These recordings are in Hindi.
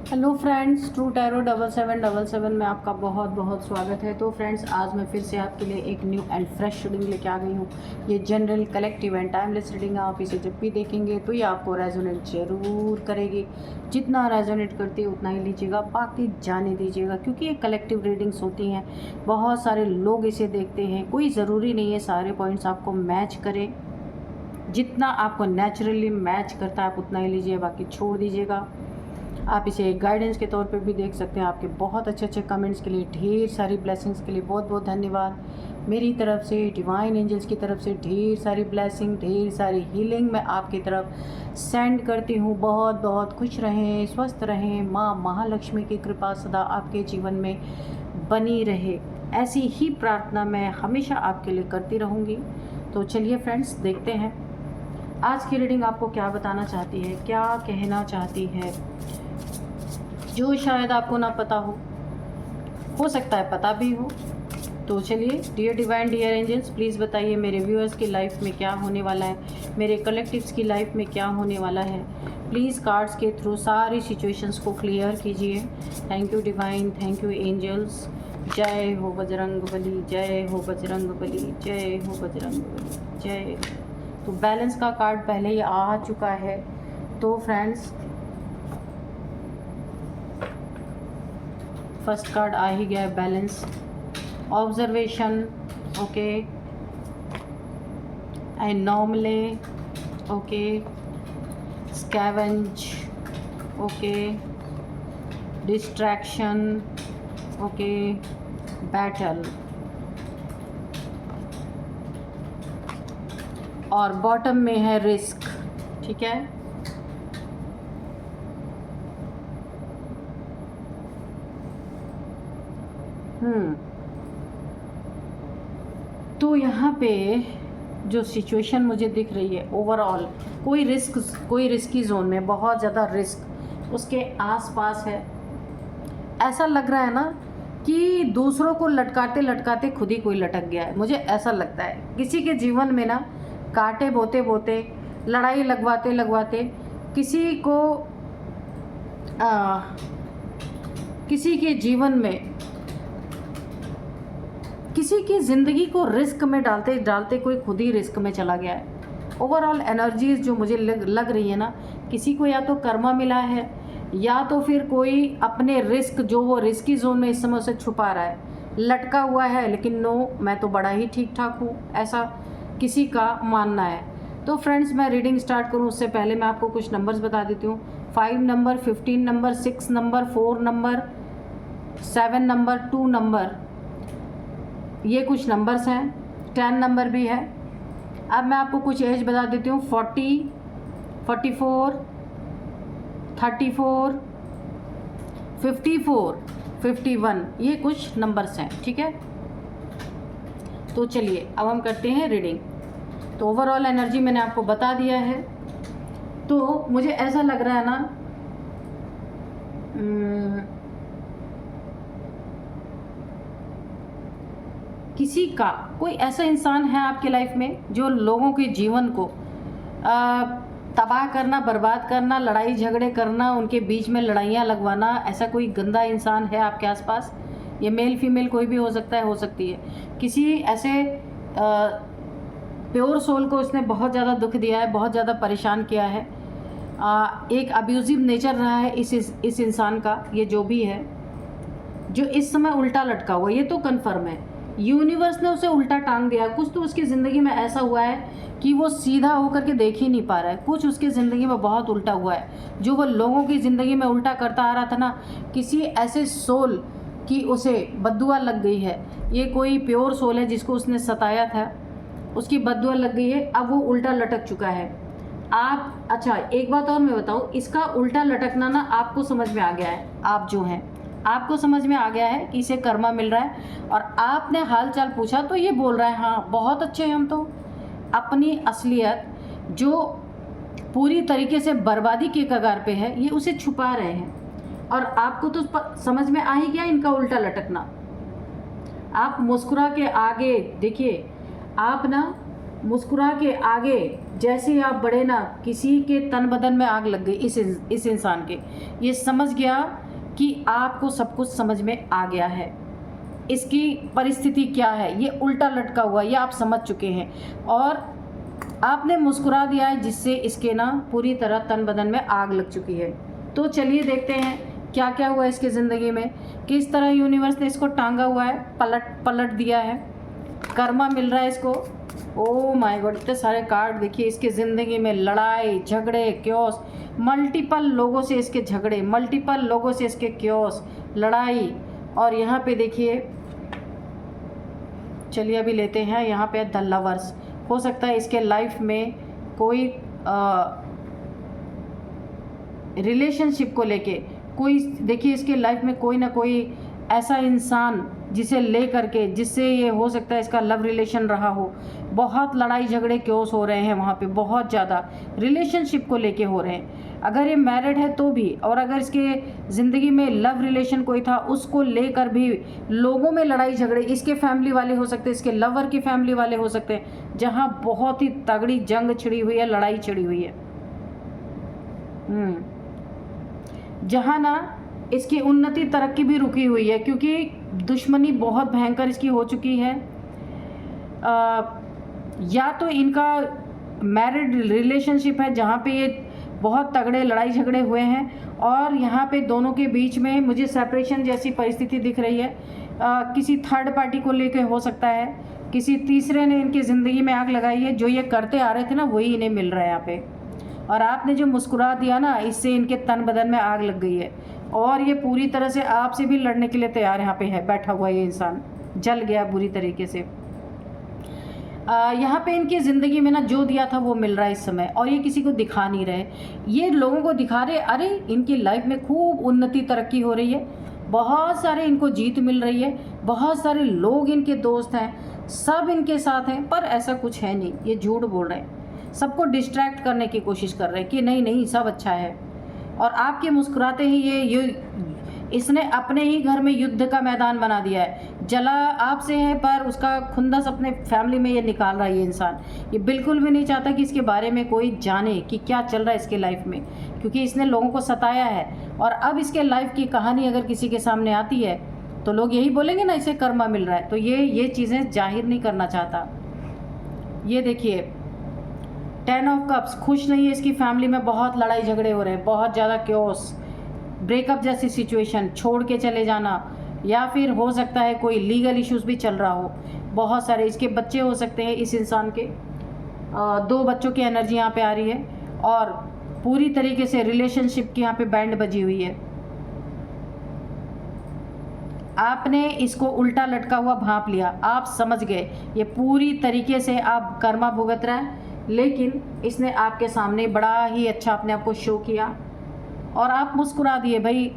हेलो फ्रेंड्स, ट्रू टैरो 7777 में आपका बहुत बहुत स्वागत है। तो फ्रेंड्स, आज मैं फिर से आपके लिए एक न्यू एंड फ्रेश रीडिंग लेके आ गई हूँ। ये general, collective and timeless reading है। आप इसे जब भी देखेंगे तो ये आपको रेजोनेट ज़रूर करेगी। जितना रेजोनेट करती है उतना ही लीजिएगा, बाकी जाने दीजिएगा, क्योंकि ये कलेक्टिव रीडिंग्स होती हैं। बहुत सारे लोग इसे देखते हैं, कोई ज़रूरी नहीं है सारे पॉइंट्स आपको मैच करें। जितना आपको नेचुरली मैच करता है आप उतना ही लीजिए, बाकी छोड़ दीजिएगा। आप इसे एक गाइडेंस के तौर पे भी देख सकते हैं। आपके बहुत अच्छे अच्छे कमेंट्स के लिए, ढेर सारी ब्लेसिंग्स के लिए बहुत बहुत धन्यवाद। मेरी तरफ से, डिवाइन एंजल्स की तरफ से ढेर सारी ब्लेसिंग, ढेर सारी हीलिंग मैं आपकी तरफ सेंड करती हूँ। बहुत बहुत खुश रहें, स्वस्थ रहें। माँ महालक्ष्मी की कृपा सदा आपके जीवन में बनी रहे, ऐसी ही प्रार्थना मैं हमेशा आपके लिए करती रहूँगी। तो चलिए फ्रेंड्स, देखते हैं आज की रीडिंग आपको क्या बताना चाहती है, क्या कहना चाहती है, जो शायद आपको ना पता हो सकता है पता भी हो। तो चलिए, dear divine, dear angels, please बताइए मेरे व्यूअर्स की लाइफ में क्या होने वाला है, मेरे कलेक्टिव्स की लाइफ में क्या होने वाला है। प्लीज़ कार्ड्स के थ्रू सारी सिचुएशंस को क्लियर कीजिए। Thank you divine, thank you angels. जय हो बजरंग बली, जय हो बजरंग बली, जय हो बजरंग बली, जय। तो बैलेंस का कार्ड पहले ही आ चुका है। तो फ्रेंड्स, फर्स्ट कार्ड आ ही गया है, balance. Observation, okay, anomaly, okay, scavenge, okay, distraction, okay, battle, और बॉटम में है रिस्क। ठीक है, तो यहाँ पे जो सिचुएशन मुझे दिख रही है ओवरऑल, कोई रिस्की जोन में, बहुत ज़्यादा रिस्क उसके आसपास है। ऐसा लग रहा है ना कि दूसरों को लटकाते लटकाते खुद ही कोई लटक गया है। मुझे ऐसा लगता है किसी के जीवन में ना, कांटे बोते बोते, लड़ाई लगवाते लगवाते, किसी को किसी के जीवन में, किसी की ज़िंदगी को रिस्क में डालते डालते कोई खुद ही रिस्क में चला गया है। ओवरऑल एनर्जीज जो मुझे लग रही है ना, किसी को या तो कर्मा मिला है, या तो फिर कोई अपने रिस्क, जो वो रिस्की जोन में इस समय उसे छुपा रहा है, लटका हुआ है। लेकिन नो, मैं तो बड़ा ही ठीक ठाक हूँ, ऐसा किसी का मानना है। तो फ्रेंड्स, मैं रीडिंग स्टार्ट करूँ उससे पहले मैं आपको कुछ नंबर्स बता देती हूँ। 5 number, 15 number, 6 number, 4 number, 7 number, 2 number, ये कुछ नंबर्स हैं। 10 नंबर भी है। अब मैं आपको कुछ एज बता देती हूँ। 40, 44, 34, 54, 51, ये कुछ नंबर्स हैं। ठीक है, तो चलिए अब हम करते हैं रीडिंग। तो ओवरऑल एनर्जी मैंने आपको बता दिया है। तो मुझे ऐसा लग रहा है ना, किसी का, कोई ऐसा इंसान है आपके लाइफ में जो लोगों के जीवन को तबाह करना, बर्बाद करना, लड़ाई झगड़े करना, उनके बीच में लड़ाइयाँ लगवाना, ऐसा कोई गंदा इंसान है आपके आसपास। ये मेल फीमेल कोई भी हो सकता है, हो सकती है। किसी ऐसे प्योर सोल को उसने बहुत ज़्यादा दुख दिया है, बहुत ज़्यादा परेशान किया है। एक अब्यूजिव नेचर रहा है इस इंसान का। ये जो भी है, जो इस समय उल्टा लटका हुआ, ये तो कन्फर्म है। यूनिवर्स ने उसे उल्टा टांग दिया। कुछ तो उसकी ज़िंदगी में ऐसा हुआ है कि वो सीधा होकर के देख ही नहीं पा रहा है। कुछ उसकी ज़िंदगी में बहुत उल्टा हुआ है, जो वो लोगों की ज़िंदगी में उल्टा करता आ रहा था ना। किसी ऐसे सोल की उसे बद्दुआ लग गई है। ये कोई प्योर सोल है जिसको उसने सताया था, उसकी बद्दुआ लग गई है। अब वो उल्टा लटक चुका है। आप, अच्छा एक बात और मैं बताऊँ, इसका उल्टा लटकना ना आपको समझ में आ गया है। आप जो हैं, आपको समझ में आ गया है कि इसे कर्मा मिल रहा है, और आपने हाल चाल पूछा तो ये बोल रहा है हाँ बहुत अच्छे हैं हम तो। अपनी असलियत जो पूरी तरीके से बर्बादी के कगार पे है, ये उसे छुपा रहे हैं। और आपको तो समझ में आ ही गया इनका उल्टा लटकना। आप मुस्कुरा के आगे देखिए, आप ना मुस्कुरा के आगे जैसे ही आप बढ़े ना, किसी के तन बदन में आग लग गई इस इंसान के। ये समझ गया कि आपको सब कुछ समझ में आ गया है, इसकी परिस्थिति क्या है, ये उल्टा लटका हुआ, ये आप समझ चुके हैं और आपने मुस्कुरा दिया है, जिससे इसके ना पूरी तरह तन बदन में आग लग चुकी है। तो चलिए देखते हैं क्या क्या हुआ इसकी ज़िंदगी में, किस तरह यूनिवर्स ने इसको टांगा हुआ है, पलट दिया है, कर्मा मिल रहा है इसको। ओ माय गॉड, इतने सारे कार्ड देखिए इसकी ज़िंदगी में। लड़ाई झगड़े क्योस, मल्टीपल लोगों से इसके झगड़े, मल्टीपल लोगों से इसके क्योस, लड़ाई। और यहाँ पे देखिए, चलिए अभी लेते हैं यहाँ पे द लवर्स। हो सकता है इसके लाइफ में कोई रिलेशनशिप को लेके कोई, देखिए इसके लाइफ में कोई ना कोई ऐसा इंसान जिसे ले करके, जिससे ये हो सकता है इसका लव रिलेशन रहा हो। बहुत लड़ाई झगड़े क्योस हो रहे हैं वहाँ पे, बहुत ज़्यादा रिलेशनशिप को लेके हो रहे हैं। अगर ये मैरिड है तो भी, और अगर इसके ज़िंदगी में लव रिलेशन कोई था उसको लेकर भी लोगों में लड़ाई झगड़े, इसके फैमिली वाले हो सकते हैं, इसके लवर की फैमिली वाले हो सकते हैं, जहाँ बहुत ही तगड़ी जंग छिड़ी हुई है, लड़ाई छिड़ी हुई है। जहाँ ना इसकी उन्नति तरक्की भी रुकी हुई है, क्योंकि दुश्मनी बहुत भयंकर इसकी हो चुकी है। या तो इनका मैरिड रिलेशनशिप है जहाँ पे ये बहुत तगड़े लड़ाई झगड़े हुए हैं, और यहाँ पे दोनों के बीच में मुझे सेपरेशन जैसी परिस्थिति दिख रही है। किसी थर्ड पार्टी को लेके हो सकता है, किसी तीसरे ने इनकी ज़िंदगी में आग लगाई है। जो ये करते आ रहे थे ना, वही इन्हें मिल रहा है यहाँ पे। और आपने जो मुस्कुरा दिया ना, इससे इनके तन बदन में आग लग गई है, और ये पूरी तरह से आपसे भी लड़ने के लिए तैयार यहाँ पे है, बैठा हुआ ये इंसान जल गया बुरी तरीके से। यहाँ पे इनकी ज़िंदगी में ना जो दिया था वो मिल रहा है इस समय, और ये किसी को दिखा नहीं रहे। ये लोगों को दिखा रहे, अरे इनकी लाइफ में खूब उन्नति तरक्की हो रही है, बहुत सारे इनको जीत मिल रही है, बहुत सारे लोग इनके दोस्त हैं, सब इनके साथ हैं, पर ऐसा कुछ है नहीं। ये झूठ बोल रहे हैं, सबको डिस्ट्रैक्ट करने की कोशिश कर रहे हैं कि नहीं नहीं सब अच्छा है। और आपके मुस्कुराते ही ये इसने अपने ही घर में युद्ध का मैदान बना दिया है। जला आपसे है, पर उसका खुंदस अपने फैमिली में ये निकाल रहा है ये इंसान। ये बिल्कुल भी नहीं चाहता कि इसके बारे में कोई जाने कि क्या चल रहा है इसके लाइफ में, क्योंकि इसने लोगों को सताया है। और अब इसके लाइफ की कहानी अगर किसी के सामने आती है तो लोग यही बोलेंगे ना, इसे कर्मा मिल रहा है, तो ये चीज़ें जाहिर नहीं करना चाहता। ये देखिए 10 ऑफ कप्स, खुश नहीं है इसकी फैमिली में, बहुत लड़ाई झगड़े हो रहे हैं, बहुत ज़्यादा क्योस, ब्रेकअप जैसी सिचुएशन, छोड़ के चले जाना, या फिर हो सकता है कोई लीगल इश्यूज भी चल रहा हो। बहुत सारे इसके बच्चे हो सकते हैं इस इंसान के, 2 बच्चों की एनर्जी यहाँ पे आ रही है, और पूरी तरीके से रिलेशनशिप की यहाँ पे बैंड बजी हुई है। आपने इसको उल्टा लटका हुआ भांप लिया, आप समझ गए, ये पूरी तरीके से आप कर्मा भुगत रहा है, लेकिन इसने आपके सामने बड़ा ही अच्छा अपने आप को शो किया और आप मुस्कुरा दिए। भाई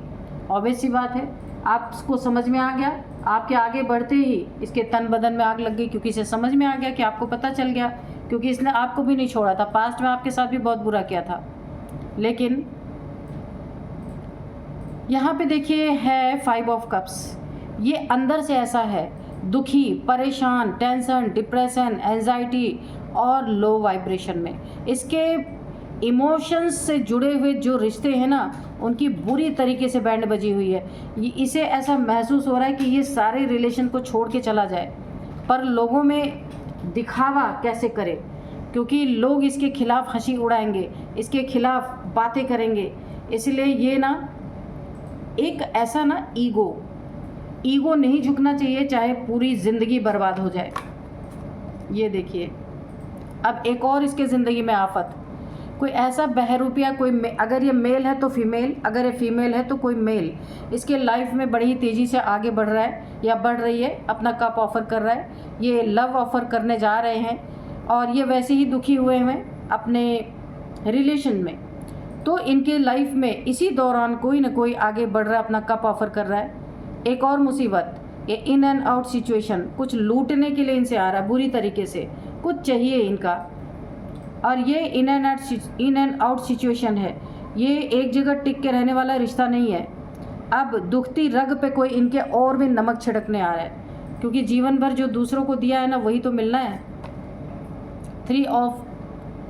ऑब्वियस सी बात है, आपको समझ में आ गया। आपके आगे बढ़ते ही इसके तन बदन में आग लग गई, क्योंकि इसे समझ में आ गया कि आपको पता चल गया, क्योंकि इसने आपको भी नहीं छोड़ा था, पास्ट में आपके साथ भी बहुत बुरा किया था। लेकिन यहाँ पे देखिए है 5 ऑफ कप्स, ये अंदर से ऐसा है, दुखी, परेशान, टेंशन, डिप्रेशन, एंजाइटी और लो वाइब्रेशन में। इसके इमोशंस से जुड़े हुए जो रिश्ते हैं ना, उनकी बुरी तरीके से बैंड बजी हुई है। इसे ऐसा महसूस हो रहा है कि ये सारे रिलेशन को छोड़ के चला जाए, पर लोगों में दिखावा कैसे करे, क्योंकि लोग इसके खिलाफ हंसी उड़ाएंगे, इसके खिलाफ बातें करेंगे। इसलिए ये ना एक ऐसा ना ईगो नहीं झुकना चाहिए, चाहे पूरी ज़िंदगी बर्बाद हो जाए। ये देखिए अब एक और इसके ज़िंदगी में आफत, कोई ऐसा बहरूपिया, कोई अगर ये मेल है तो फीमेल, अगर ये फीमेल है तो कोई मेल इसके लाइफ में बड़ी तेज़ी से आगे बढ़ रहा है या बढ़ रही है, अपना कप ऑफ़र कर रहा है, ये लव ऑफ़र करने जा रहे हैं, और ये वैसे ही दुखी हुए हैं अपने रिलेशन में। तो इनके लाइफ में इसी दौरान कोई ना कोई आगे बढ़ रहा है, अपना कप ऑफ़र कर रहा है। एक और मुसीबत, ये इन एंड आउट सिचुएशन, कुछ लूटने के लिए इनसे आ रहा है बुरी तरीके से, कुछ चाहिए इनका, और ये इन एंड आउट सिचुएशन है। ये एक जगह टिक के रहने वाला रिश्ता नहीं है। अब दुखती रग पे कोई इनके और भी नमक छिड़कने आ रहा है, क्योंकि जीवन भर जो दूसरों को दिया है ना, वही तो मिलना है। 3 ऑफ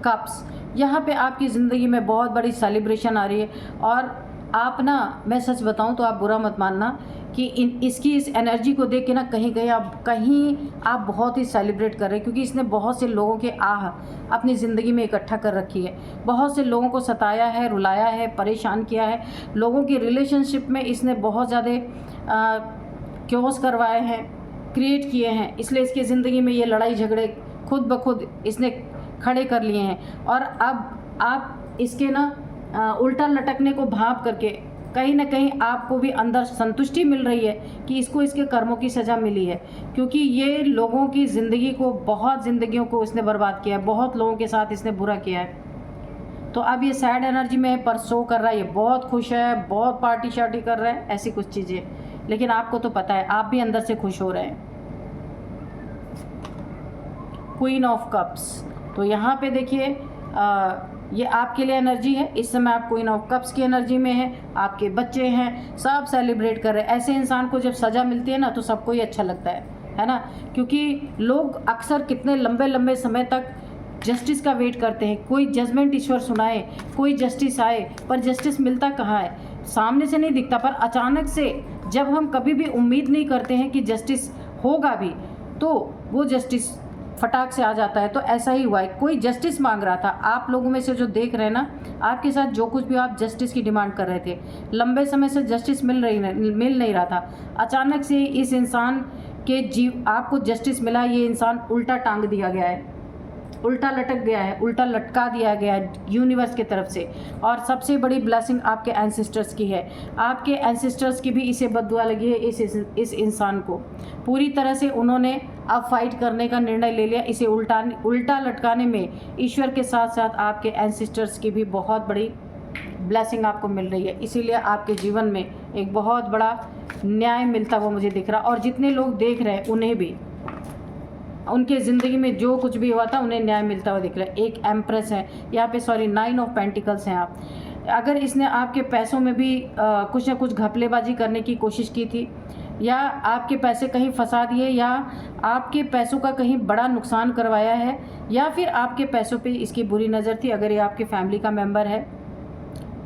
कप्स। यहाँ पे आपकी ज़िंदगी में बहुत बड़ी सेलिब्रेशन आ रही है, और आप ना, मैं सच बताऊँ तो आप बुरा मत मानना कि इसकी इस एनर्जी को देख के ना कहीं आप बहुत ही सेलिब्रेट कर रहे हैं, क्योंकि इसने बहुत से लोगों के आह अपनी ज़िंदगी में इकट्ठा कर रखी है। बहुत से लोगों को सताया है, रुलाया है, परेशान किया है। लोगों की रिलेशनशिप में इसने बहुत ज़्यादा क्योस करवाए हैं, क्रिएट किए हैं, इसलिए इसकी ज़िंदगी में ये लड़ाई झगड़े खुद ब खुद इसने खड़े कर लिए हैं। और अब आप इसके ना उल्टा लटकने को भांप करके कहीं ना कहीं आपको भी अंदर संतुष्टि मिल रही है कि इसको इसके कर्मों की सज़ा मिली है, क्योंकि ये लोगों की ज़िंदगी को, बहुत ज़िंदगियों को इसने बर्बाद किया है, बहुत लोगों के साथ इसने बुरा किया है। तो अब ये सैड एनर्जी में पर शो कर रहा है, ये बहुत खुश है, बहुत पार्टी शार्टी कर रहा है, ऐसी कुछ चीज़ें, लेकिन आपको तो पता है आप भी अंदर से खुश हो रहे हैं। क्वीन ऑफ कप्स, तो यहाँ पे देखिए ये आपके लिए एनर्जी है। इस समय आप क्वीन ऑफ कप्स की एनर्जी में है, आपके बच्चे हैं, सब सेलिब्रेट कर रहे हैं। ऐसे इंसान को जब सज़ा मिलती है ना तो सबको ही अच्छा लगता है ना, क्योंकि लोग अक्सर कितने लंबे लंबे समय तक जस्टिस का वेट करते हैं, कोई जजमेंट ईश्वर सुनाए, कोई जस्टिस आए, पर जस्टिस मिलता कहाँ है? सामने से नहीं दिखता, पर अचानक से जब हम कभी भी उम्मीद नहीं करते हैं कि जस्टिस होगा भी, तो वो जस्टिस फटाक से आ जाता है। तो ऐसा ही हुआ है, कोई जस्टिस मांग रहा था, आप लोगों में से जो देख रहे हैं ना, आपके साथ जो कुछ भी आप जस्टिस की डिमांड कर रहे थे, लंबे समय से जस्टिस मिल नहीं रहा था, अचानक से इस इंसान के आपको जस्टिस मिला। ये इंसान उल्टा टांग दिया गया है, उल्टा लटक गया है, उल्टा लटका दिया गया है यूनिवर्स की तरफ से। और सबसे बड़ी ब्लेसिंग आपके एंसेस्टर्स की है, आपके एंसेस्टर्स की भी इसे बद्दुआ लगी है इस इंसान को। पूरी तरह से उन्होंने अब फाइट करने का निर्णय ले लिया। इसे उल्टा लटकाने में ईश्वर के साथ साथ आपके एंसेस्टर्स की भी बहुत बड़ी ब्लेसिंग आपको मिल रही है, इसीलिए आपके जीवन में एक बहुत बड़ा न्याय मिलता हुआ मुझे दिख रहा। और जितने लोग देख रहे हैं उन्हें भी उनके ज़िंदगी में जो कुछ भी हुआ था उन्हें न्याय मिलता हुआ दिख रहा है। एक एम्प्रेस है यहाँ पे, सॉरी 9 ऑफ पेंटिकल्स हैं आप। अगर इसने आपके पैसों में भी कुछ ना कुछ घपलेबाजी करने की कोशिश की थी, या आपके पैसे कहीं फंसा दिए, या आपके पैसों का कहीं बड़ा नुकसान करवाया है, या फिर आपके पैसों पे इसकी बुरी नज़र थी, अगर ये आपके फैमिली का मेंबर है,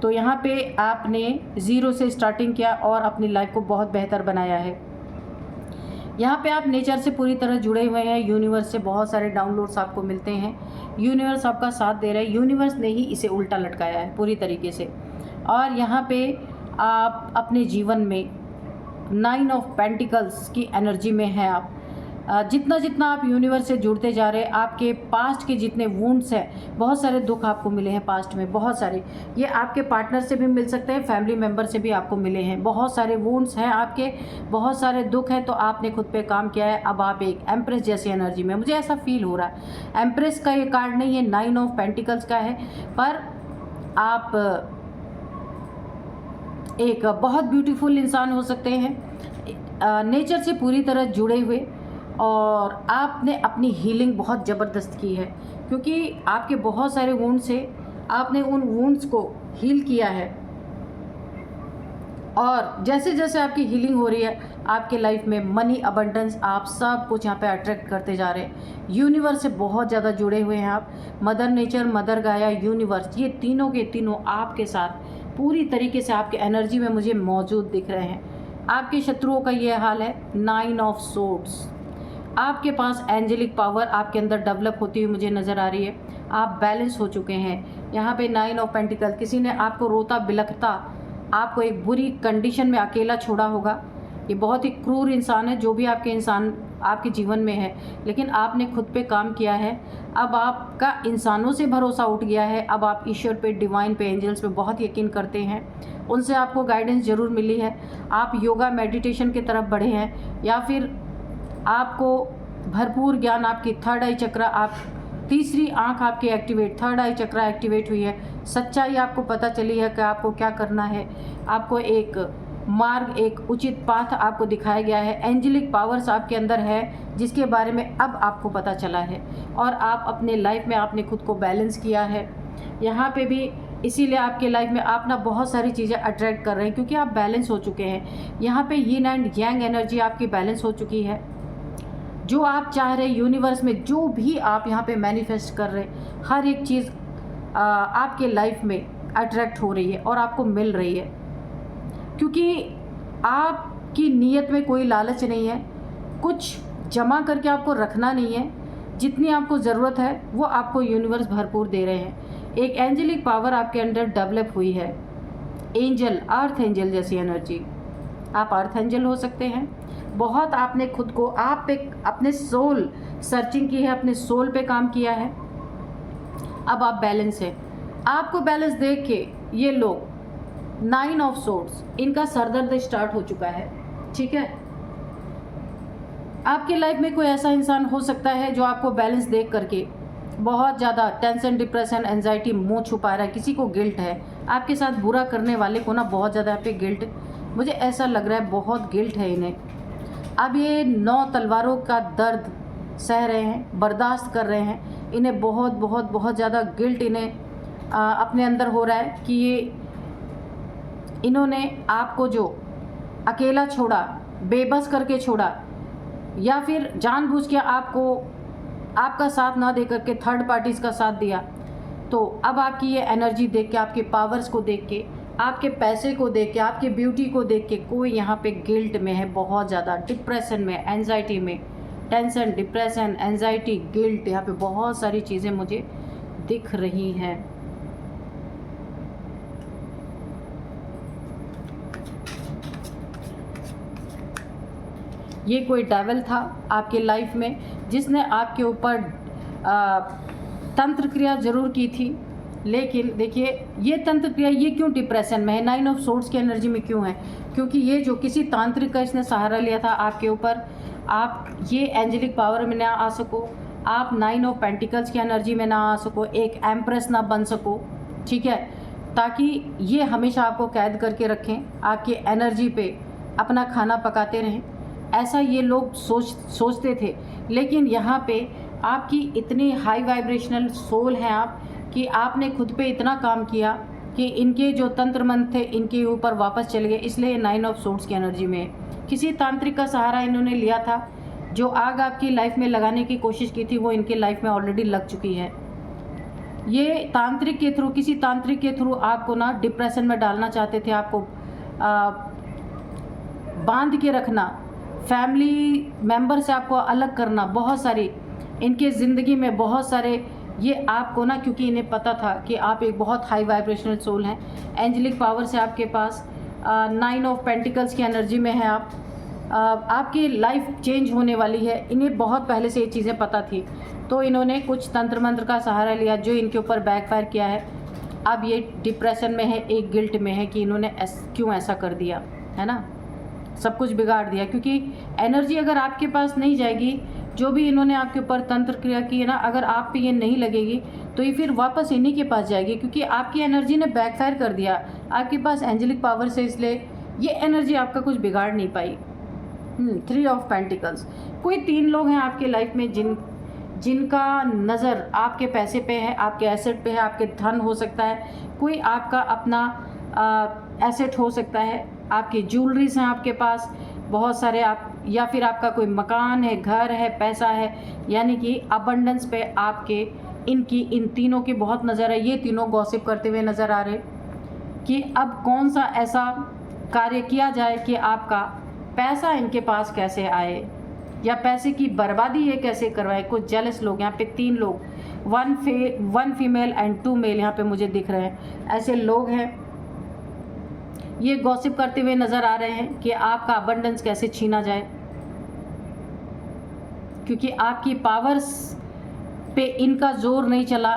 तो यहाँ पे आपने ज़ीरो से स्टार्टिंग किया और अपनी लाइफ को बहुत बेहतर बनाया है। यहाँ पे आप नेचर से पूरी तरह जुड़े हुए हैं, यूनिवर्स से बहुत सारे डाउनलोड्स आपको मिलते हैं, यूनिवर्स आपका साथ दे रहा है, यूनिवर्स ने ही इसे उल्टा लटकाया है पूरी तरीके से। और यहाँ पे आप अपने जीवन में 9 ऑफ पेंटिकल्स की एनर्जी में हैं आप। जितना जितना आप यूनिवर्स से जुड़ते जा रहे हैं, आपके पास्ट के जितने वुंड्स हैं, बहुत सारे दुख आपको मिले हैं पास्ट में, बहुत सारे, ये आपके पार्टनर से भी मिल सकते हैं, फैमिली मेम्बर से भी आपको मिले हैं, बहुत सारे वुंड्स हैं आपके, बहुत सारे दुख हैं। तो आपने खुद पे काम किया है, अब आप एक एम्प्रेस जैसी एनर्जी में, मुझे ऐसा फील हो रहा है। एम्प्रेस का ये कार्ड नहीं है, 9 ऑफ पेंटिकल्स का है, पर आप एक बहुत ब्यूटीफुल इंसान हो सकते हैं, नेचर से पूरी तरह जुड़े हुए, और आपने अपनी हीलिंग बहुत ज़बरदस्त की है, क्योंकि आपके बहुत सारे वुंड्स से आपने उन वुंड्स को हील किया है। और जैसे जैसे आपकी हीलिंग हो रही है, आपके लाइफ में मनी अबंडेंस, आप सब कुछ यहाँ पे अट्रैक्ट करते जा रहे हैं। यूनिवर्स से बहुत ज़्यादा जुड़े हुए हैं आप, मदर नेचर, मदर गाया, यूनिवर्स, ये तीनों के तीनों आपके साथ पूरी तरीके से आपके एनर्जी में मुझे मौजूद दिख रहे हैं। आपके शत्रुओं का ये हाल है, 9 ऑफ सोर्ड्स। आपके पास एंजेलिक पावर आपके अंदर डेवलप होती हुई मुझे नज़र आ रही है, आप बैलेंस हो चुके हैं। यहाँ पे 9 ऑफ पेंटिकल, किसी ने आपको रोता बिलखता, आपको एक बुरी कंडीशन में अकेला छोड़ा होगा। ये बहुत ही क्रूर इंसान है जो भी आपके जीवन में है, लेकिन आपने खुद पे काम किया है। अब आपका इंसानों से भरोसा उठ गया है, अब आप ईश्वर पे, डिवाइन पे, एंजल्स पे बहुत यकीन करते हैं, उनसे आपको गाइडेंस ज़रूर मिली है। आप योगा मेडिटेशन की तरफ बढ़े हैं, या फिर आपको भरपूर ज्ञान, आपकी थर्ड आई चक्र, आप तीसरी आंख आपकी एक्टिवेट, थर्ड आई चक्र एक्टिवेट हुई है, सच्चाई आपको पता चली है कि आपको क्या करना है, आपको एक मार्ग, एक उचित पाथ आपको दिखाया गया है। एंजेलिक पावर्स आपके अंदर है जिसके बारे में अब आपको पता चला है, और आप अपने लाइफ में आपने खुद को बैलेंस किया है। यहाँ पे भी इसीलिए आपके लाइफ में आप ना बहुत सारी चीज़ें अट्रैक्ट कर रहे हैं, क्योंकि आप बैलेंस हो चुके हैं। यहाँ पे यिन एंड यांग एनर्जी आपकी बैलेंस हो चुकी है। जो आप चाह रहे यूनिवर्स में, जो भी आप यहाँ पे मैनिफेस्ट कर रहे, हर एक चीज़ आपके लाइफ में अट्रैक्ट हो रही है और आपको मिल रही है, क्योंकि आपकी नीयत में कोई लालच नहीं है, कुछ जमा करके आपको रखना नहीं है, जितनी आपको ज़रूरत है वो आपको यूनिवर्स भरपूर दे रहे हैं। एक एंजेलिक पावर आपके अंदर डेवलप हुई है, एंजल, अर्थ एंजल जैसी एनर्जी। आप अर्थ एंजल हो सकते हैं। बहुत आपने खुद को, आप पे अपने सोल सर्चिंग की है, अपने सोल पे काम किया है, अब आप बैलेंस है। आपको बैलेंस देख के ये लोग 9 ऑफ सोर्ड्स, इनका सरदर्द स्टार्ट हो चुका है, ठीक है। आपकी लाइफ में कोई ऐसा इंसान हो सकता है जो आपको बैलेंस देख करके बहुत ज़्यादा टेंशन, डिप्रेशन, एंजाइटी मुंह छुपा रहा है, किसी को गिल्ट है, आपके साथ बुरा करने वाले को ना बहुत ज़्यादा यहाँ पे गिल्ट, मुझे ऐसा लग रहा है बहुत गिल्ट है इन्हें। अब ये 9 तलवारों का दर्द सह रहे हैं, बर्दाश्त कर रहे हैं, इन्हें बहुत बहुत बहुत ज़्यादा गिल्ट इन्हें अपने अंदर हो रहा है कि ये इन्होंने आपको जो अकेला छोड़ा, बेबस करके छोड़ा, या फिर जानबूझ के आपको आपका साथ ना दे करके थर्ड पार्टीज़ का साथ दिया। तो अब आपकी ये एनर्जी देख के, आपके पावर्स को देख के, आपके पैसे को देख के, आपके ब्यूटी को देख के कोई यहाँ पे गिल्ट में है, बहुत ज़्यादा डिप्रेशन में, एंजाइटी में, टेंशन, डिप्रेशन, एंजाइटी, गिल्ट, यहाँ पे बहुत सारी चीज़ें मुझे दिख रही हैं। ये कोई डेविल था आपके लाइफ में जिसने आपके ऊपर तंत्र क्रिया ज़रूर की थी, लेकिन देखिए ये तंत्र क्रिया ये क्यों डिप्रेशन में है, 9 ऑफ सोर्ड्स की एनर्जी में क्यों है, क्योंकि ये जो किसी तांत्रिक का इसने सहारा लिया था आपके ऊपर, आप ये एंजेलिक पावर में ना आ सको, आप 9 ऑफ पेंटिकल्स की एनर्जी में ना आ सको, एक एम्प्रेस ना बन सको, ठीक है, ताकि ये हमेशा आपको कैद करके रखें, आपकी एनर्जी पे अपना खाना पकाते रहें, ऐसा ये लोग सोचते थे। लेकिन यहाँ पे आपकी इतनी हाई वाइब्रेशनल सोल है आप कि आपने खुद पे इतना काम किया कि इनके जो तंत्र मंत्र थे इनके ऊपर वापस चले गए, इसलिए 9 ऑफ सोर्ड्स की एनर्जी में किसी तांत्रिक का सहारा इन्होंने लिया था। जो आग आपकी लाइफ में लगाने की कोशिश की थी वो इनके लाइफ में ऑलरेडी लग चुकी है। ये तांत्रिक के थ्रू, किसी तांत्रिक के थ्रू आपको ना डिप्रेशन में डालना चाहते थे, आपको बांध के रखना, फैमिली मेंबर से आपको अलग करना, बहुत सारी इनके ज़िंदगी में बहुत सारे ये आपको ना, क्योंकि इन्हें पता था कि आप एक बहुत हाई वाइब्रेशनल सोल हैं, एंजेलिक पावर से आपके पास 9 ऑफ पेंटिकल्स की एनर्जी में है आप, आपकी लाइफ चेंज होने वाली है, इन्हें बहुत पहले से ये चीज़ें पता थी, तो इन्होंने कुछ तंत्र मंत्र का सहारा लिया जो इनके ऊपर बैकफायर किया है। अब ये डिप्रेशन में है, एक गिल्ट में है कि इन्होंने क्यों ऐसा कर दिया, है ना, सब कुछ बिगाड़ दिया, क्योंकि एनर्जी अगर आपके पास नहीं जाएगी, जो भी इन्होंने आपके ऊपर तंत्र क्रिया की है ना, अगर आप पे ये नहीं लगेगी तो ये फिर वापस इन्हीं के पास जाएगी, क्योंकि आपकी एनर्जी ने बैकफायर कर दिया आपके पास एंजेलिक पावर से, इसलिए ये एनर्जी आपका कुछ बिगाड़ नहीं पाई। 3 ऑफ पेंटिकल्स, कोई 3 लोग हैं आपके लाइफ में जिनका नज़र आपके पैसे पे है, आपके एसेट पे है, आपके धन हो सकता है, कोई आपका अपना एसेट हो सकता है, आपकी ज्वेलरीज हैं आपके पास बहुत सारे, आप या फिर आपका कोई मकान है, घर है, पैसा है, यानी कि अबंडेंस पे आपके इन तीनों की बहुत नज़र है। ये तीनों गॉसिप करते हुए नज़र आ रहे कि अब कौन सा ऐसा कार्य किया जाए कि आपका पैसा इनके पास कैसे आए, या पैसे की बर्बादी ये कैसे करवाए। कुछ जेलस लोग यहाँ पे 3 लोग, 1 फीमेल एंड 2 मेल यहाँ पे मुझे दिख रहे हैं, ऐसे लोग हैं, ये गॉसिप करते हुए नज़र आ रहे हैं कि आपका अबंडेंस कैसे छीना जाए, क्योंकि आपकी पावर्स पे इनका जोर नहीं चला,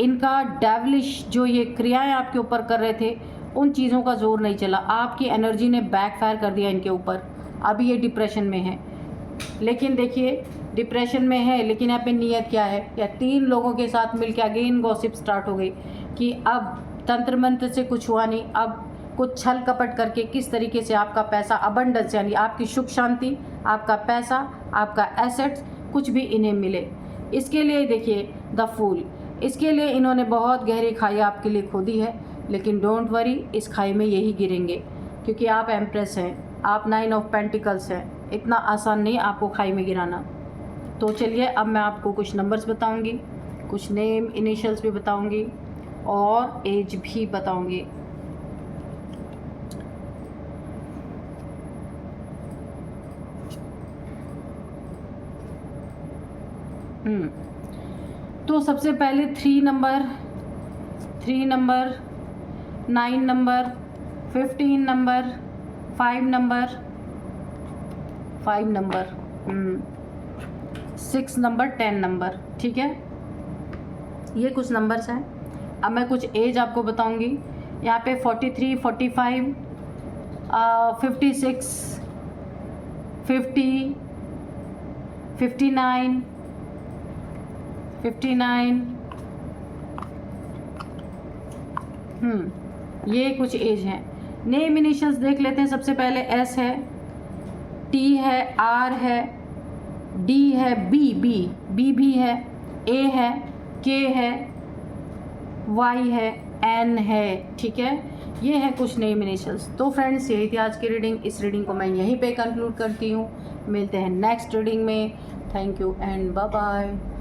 इनका डेविलिश जो ये क्रियाएं आपके ऊपर कर रहे थे उन चीज़ों का जोर नहीं चला, आपकी एनर्जी ने बैकफायर कर दिया इनके ऊपर। अभी ये डिप्रेशन में है, लेकिन देखिए डिप्रेशन में है, लेकिन यहाँ पे नीयत क्या है, या 3 लोगों के साथ मिलकर अगेन गॉसिप स्टार्ट हो गई कि अब तंत्र मंत्र से कुछ हुआ नहीं, अब कुछ छल कपट करके किस तरीके से आपका पैसा अबंडेंस, यानी आपकी सुख शांति, आपका पैसा, आपका एसेट्स कुछ भी इन्हें मिले। इसके लिए देखिए द फूल, इसके लिए इन्होंने बहुत गहरी खाई आपके लिए खोदी है, लेकिन डोंट वरी, इस खाई में यही गिरेंगे, क्योंकि आप एम्प्रेस हैं, आप 9 ऑफ पेंटिकल्स हैं, इतना आसान नहीं आपको खाई में गिराना। तो चलिए अब मैं आपको कुछ नंबर्स बताऊंगी, कुछ नेम इनिशियल्स भी बताऊंगी और एज भी बताऊंगी। तो सबसे पहले 3 number, 9 number, 15 number, 5 number, 6 number, 10 number. ठीक है, ये कुछ नंबर्स हैं। अब मैं कुछ एज आपको बताऊंगी। यहाँ पे 43, 45, 56, 50, 59, 59। ये कुछ एज हैं। नेम इनिशियल्स देख लेते हैं। सबसे पहले एस है, टी है, आर है, डी है, बी भी है, ए है, के है, वाई है, एन है। ठीक है, ये है कुछ नेम इनिशियल्स। तो फ्रेंड्स, यही थी आज की रीडिंग। इस रीडिंग को मैं यहीं पे कंक्लूड करती हूँ। मिलते हैं नेक्स्ट रीडिंग में। Thank you and bye bye.